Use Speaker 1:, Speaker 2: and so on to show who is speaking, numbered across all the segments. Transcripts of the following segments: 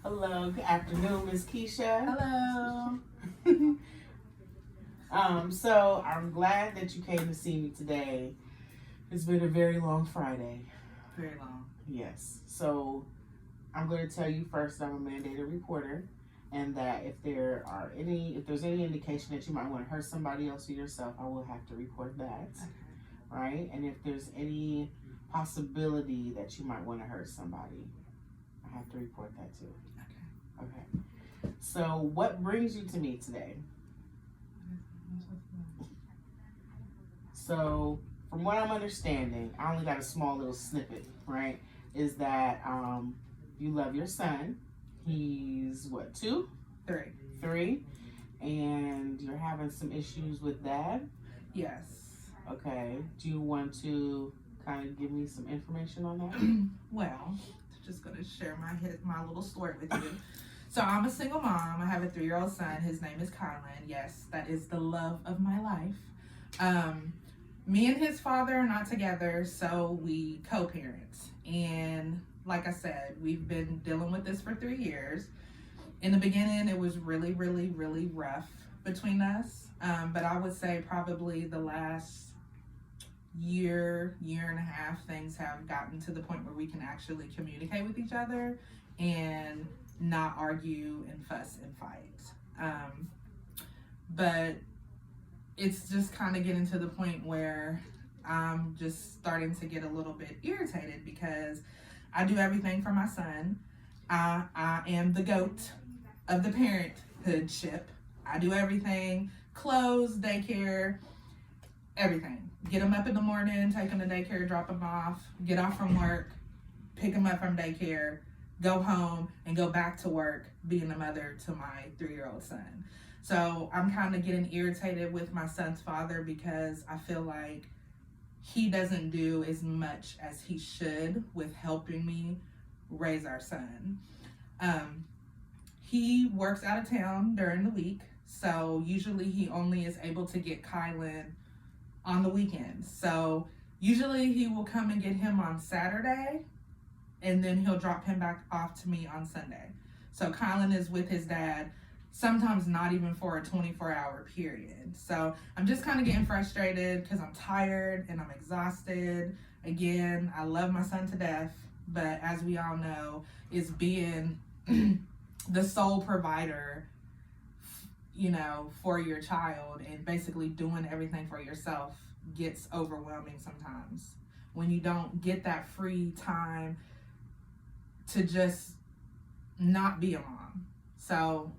Speaker 1: Hello, good afternoon, Miss Keisha.
Speaker 2: Hello.
Speaker 1: So I'm glad that you came to see me today. It's been a very long Friday.
Speaker 2: Very long.
Speaker 1: Yes. So I'm going to tell you first that I'm a mandated reporter, and that if there's any indication that you might want to hurt somebody else or yourself, I will have to report that.
Speaker 2: Okay.
Speaker 1: Right? And if there's any possibility that you might want to hurt somebody, I have to report that too.
Speaker 2: Okay.
Speaker 1: Okay. So what brings you to me today? So, from what I'm understanding, I only got a small little snippet, right? Is that you love your son. He's what, 2?
Speaker 2: 3.
Speaker 1: 3. And you're having some issues with dad?
Speaker 2: Yes.
Speaker 1: Okay. Do you want to kind of give me some information on that?
Speaker 2: Well, just going to share my little story with you. So I'm a single mom. I have a 3-year-old son. His name is Kylan. Yes, that is the love of my life. Me and his father are not together, so we co-parent. And like I said, we've been dealing with this for 3 years. In the beginning, it was really, really, really rough between us. But I would say probably the last year and a half, things have gotten to the point where we can actually communicate with each other and not argue and fuss and fight. But it's just kind of getting to the point where I'm just starting to get a little bit irritated because I do everything for my son. I am the GOAT of the parenthoodship. I do everything, clothes, daycare, everything. Get him up in the morning, take him to daycare, drop him off, get off from work, pick him up from daycare, go home, and go back to work being a mother to my 3-year-old son. So I'm kind of getting irritated with my son's father because I feel like he doesn't do as much as he should with helping me raise our son. He works out of town during the week, so usually he only is able to get Kylan on the weekends. So usually he will come and get him on Saturday, and then he'll drop him back off to me on Sunday. So Kylan is with his dad, sometimes not even for a 24-hour period. So I'm just kind of getting frustrated because I'm tired and I'm exhausted. Again, I love my son to death, but as we all know, is being the sole provider, for your child and basically doing everything for yourself gets overwhelming sometimes when you don't get that free time to just not be a mom. So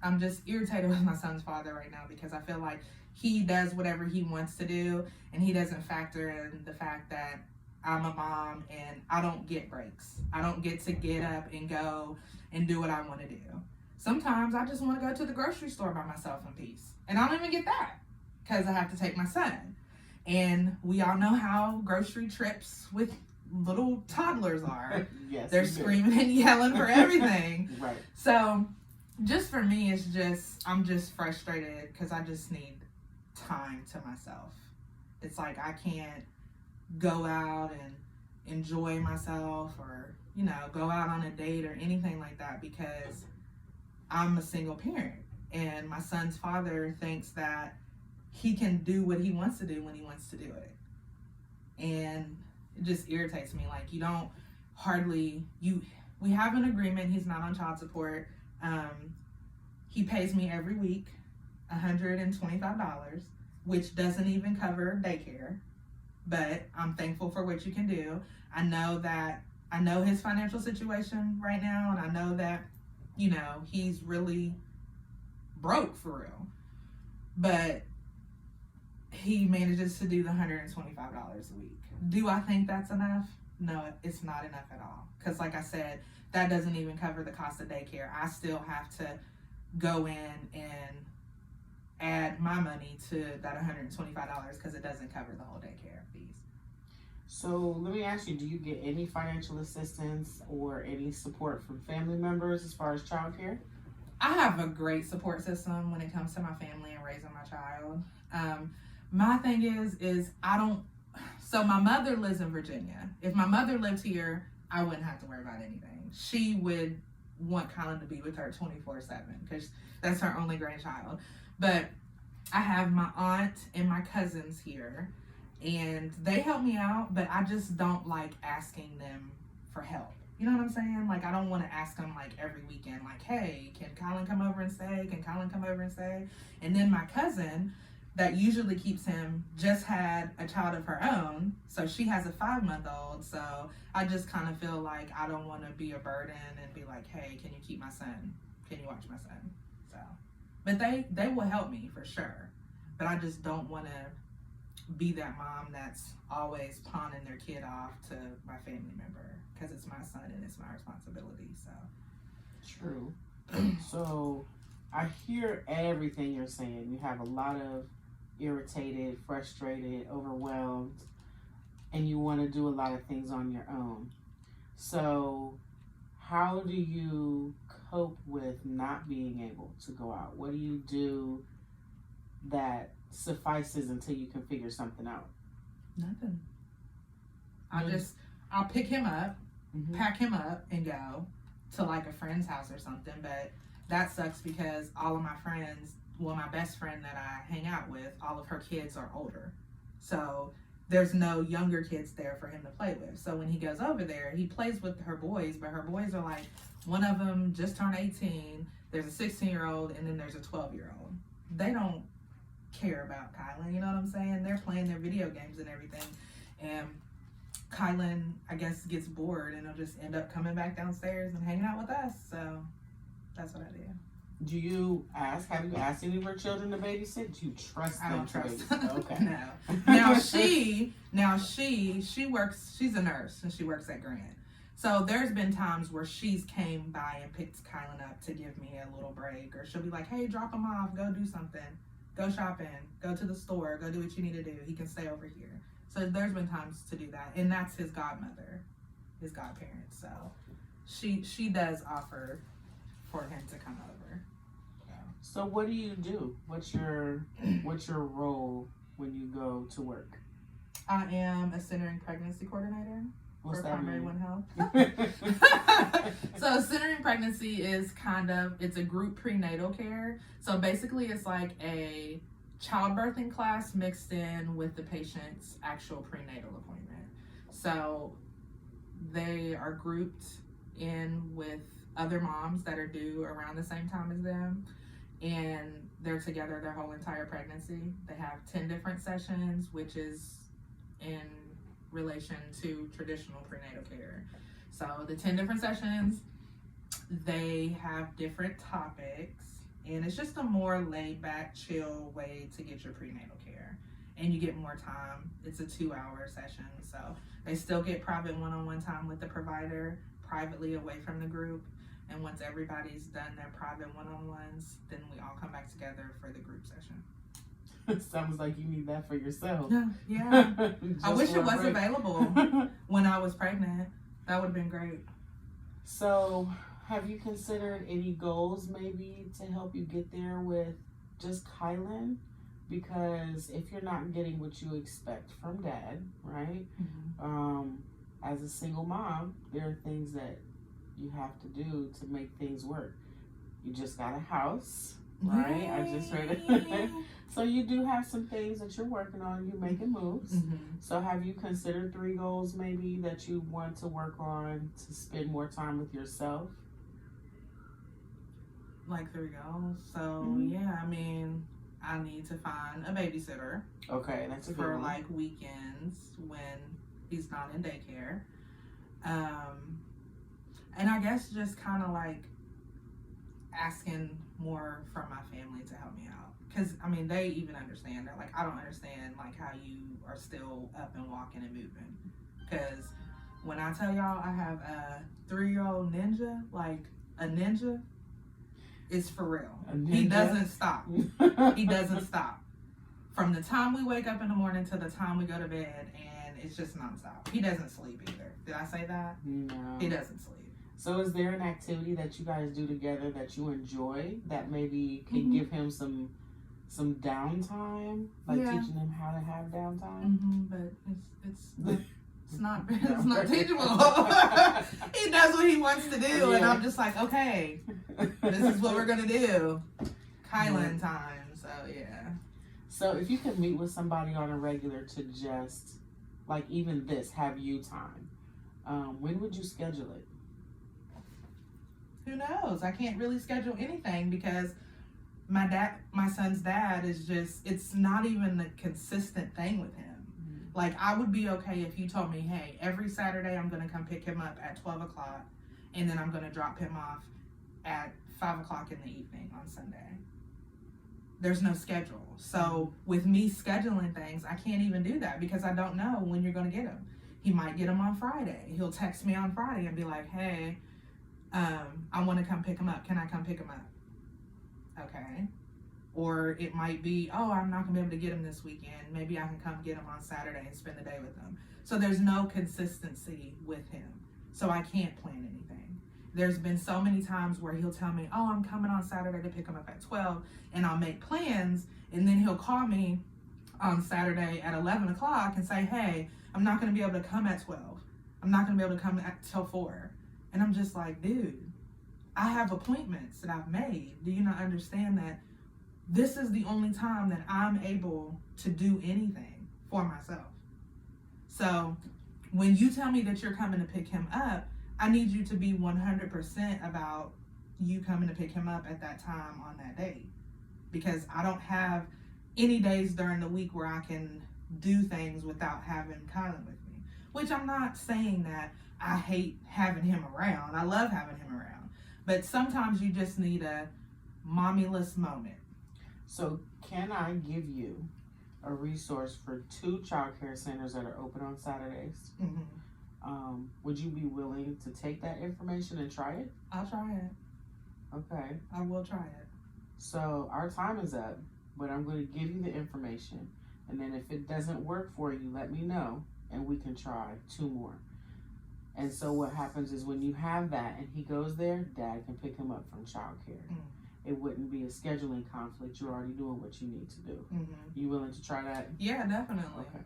Speaker 2: I'm just irritated with my son's father right now because I feel like he does whatever he wants to do and he doesn't factor in the fact that I'm a mom and I don't get breaks. I don't get to get up and go and do what I want to do. Sometimes I just want to go to the grocery store by myself in peace. And I don't even get that because I have to take my son. And we all know how grocery trips with little toddlers are.
Speaker 1: Yes,
Speaker 2: they're screaming and yelling for everything.
Speaker 1: Right.
Speaker 2: So just for me, I'm just frustrated because I just need time to myself. It's like I can't go out and enjoy myself or, go out on a date or anything like that because I'm a single parent. And my son's father thinks that he can do what he wants to do when he wants to do it. And it just irritates me. Like, we have an agreement. He's not on child support. He pays me every week $125, which doesn't even cover daycare. But I'm thankful for what you can do. I know his financial situation right now, and I know that, he's really broke for real. But he manages to do the $125 a week. Do I think that's enough? No, it's not enough at all. Because like I said, that doesn't even cover the cost of daycare. I still have to go in and add my money to that $125 because it doesn't cover the whole daycare fees.
Speaker 1: So let me ask you, do you get any financial assistance or any support from family members as far as childcare?
Speaker 2: I have a great support system when it comes to my family and raising my child. My thing is so my mother lives in Virginia. If my mother lived here, I wouldn't have to worry about anything. She would want Kylan to be with her 24/7 because that's her only grandchild. But I have my aunt and my cousins here, and they help me out, but I just don't like asking them for help. You know what I'm saying? Like, I don't want to ask them, like, every weekend, like, hey, can Kylan come over and stay? Can Kylan come over and stay? And then my cousin that usually keeps him just had a child of her own, so she has a 5-month-old, so I just kind of feel like I don't want to be a burden and be like, hey, can you keep my son? Can you watch my son? So, but they will help me for sure, but I just don't want to be that mom that's always pawning their kid off to my family member because it's my son and it's my responsibility. So
Speaker 1: True. So I hear everything you're saying. You have a lot of irritated, frustrated, overwhelmed, and you want to do a lot of things on your own. So how do you cope with not being able to go out? What do you do that suffices until you can figure something out?
Speaker 2: nothing. I'll pick him up, pack him up, and go to like a friend's house or something. But that sucks because all of my friends, well, my best friend that I hang out with, all of her kids are older. So there's no younger kids there for him to play with. So when he goes over there, he plays with her boys, but her boys are like, one of them just turned 18, there's a 16-year-old, and then there's a 12-year-old. They don't care about Kylan, you know what I'm saying? They're playing their video games and everything. And Kylan, I guess, gets bored and he'll just end up coming back downstairs and hanging out with us. So that's what I do.
Speaker 1: Do you ask? Have you asked any of her children to babysit? Do you trust them?
Speaker 2: I don't
Speaker 1: to
Speaker 2: trust
Speaker 1: babysit? Okay.
Speaker 2: No. Now she works. She's a nurse and she works at Grant. So there's been times where she's came by and picked Kylan up to give me a little break, or she'll be like, "Hey, drop him off. Go do something. Go shopping. Go to the store. Go do what you need to do. He can stay over here." So there's been times to do that, and that's his godmother, his godparent. So she does offer for him to come over.
Speaker 1: So what do you do? What's your role when you go to work?
Speaker 2: I am a centering pregnancy coordinator
Speaker 1: What's
Speaker 2: for
Speaker 1: that
Speaker 2: Primary
Speaker 1: mean?
Speaker 2: One Health. So centering pregnancy is it's a group prenatal care. So basically it's like a childbirthing class mixed in with the patient's actual prenatal appointment. So they are grouped in with other moms that are due around the same time as them, and they're together their whole entire pregnancy. They have 10 different sessions, which is in relation to traditional prenatal care. So the 10 different sessions, they have different topics, and it's just a more laid back, chill way to get your prenatal care. And you get more time. It's a 2-hour session. So they still get private one-on-one time with the provider, privately away from the group. And once everybody's done their private one-on-ones, then we all come back together for the group session.
Speaker 1: Sounds like you need that for yourself.
Speaker 2: Yeah. I
Speaker 1: Just
Speaker 2: wish
Speaker 1: for
Speaker 2: it
Speaker 1: a
Speaker 2: was
Speaker 1: break.
Speaker 2: available when I was pregnant. That would have been great.
Speaker 1: So, have you considered any goals maybe to help you get there with just Kylan? Because if you're not getting what you expect from dad, right? As a single mom, there are things that you have to do to make things work. You just got a house, right? I just heard it. So you do have some things that you're working on. You're making moves. So have you considered 3 goals maybe that you want to work on to spend more time with yourself?
Speaker 2: Like 3 goals. So yeah, I mean, I need to find a babysitter.
Speaker 1: Okay, that's a good
Speaker 2: for
Speaker 1: one.
Speaker 2: like weekends when he's not in daycare. And I guess just kind of like asking more from my family to help me out. Because, I mean, they even understand. They're like, I don't understand, like, how you are still up and walking and moving. Because when I tell y'all I have a 3-year-old ninja, like, a ninja, it's for real. He doesn't stop. He doesn't stop. From the time we wake up in the morning to the time we go to bed, and it's just nonstop. He doesn't sleep either. Did I say that?
Speaker 1: No.
Speaker 2: He doesn't sleep.
Speaker 1: So is there an activity that you guys do together that you enjoy that maybe can give him some downtime? Like teaching him how to have downtime?
Speaker 2: But it's It's not teachable. He does what he wants to do, and I'm just like, okay, this is what we're gonna do. Kylan time. So yeah.
Speaker 1: So if you could meet with somebody on a regular to just, like even this, have you time, when would you schedule it?
Speaker 2: Who knows? I can't really schedule anything because my son's dad is just, it's not even a consistent thing with him. Like, I would be okay if you told me, hey, every Saturday I'm going to come pick him up at 12 o'clock and then I'm going to drop him off at 5 o'clock in the evening on Sunday. There's no schedule. So with me scheduling things, I can't even do that because I don't know when you're going to get him. He might get him on Friday. He'll text me on Friday and be like, hey, I want to come pick him up. Can I come pick him up? Okay. Or it might be, oh, I'm not going to be able to get him this weekend. Maybe I can come get him on Saturday and spend the day with him. So there's no consistency with him. So I can't plan anything. There's been so many times where he'll tell me, oh, I'm coming on Saturday to pick him up at 12. And I'll make plans. And then he'll call me on Saturday at 11 o'clock and say, hey, I'm not going to be able to come at 12. I'm not going to be able to come till 4. And I'm just like, dude, I have appointments that I've made. Do you not understand that this is the only time that I'm able to do anything for myself? So when you tell me that you're coming to pick him up, I need you to be 100% about you coming to pick him up at that time on that day. Because I don't have any days during the week where I can do things without having Kylan with me. Which I'm not saying that I hate having him around. I love having him around. But sometimes you just need a mommyless moment.
Speaker 1: So can I give you a resource for 2 childcare centers that are open on Saturdays?
Speaker 2: Mm-hmm.
Speaker 1: Would you be willing to take that information and try it?
Speaker 2: I'll try it.
Speaker 1: Okay.
Speaker 2: I will try it.
Speaker 1: So our time is up, but I'm going to give you the information. And then if it doesn't work for you, let me know and we can try 2 more. And so what happens is when you have that and he goes there, dad can pick him up from childcare.
Speaker 2: Mm.
Speaker 1: It wouldn't be a scheduling conflict. You're already doing what you need to do.
Speaker 2: Mm-hmm.
Speaker 1: You willing to try that?
Speaker 2: Yeah, definitely.
Speaker 1: Okay.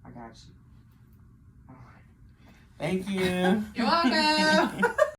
Speaker 1: I got you. All right. Thank you.
Speaker 2: You're welcome.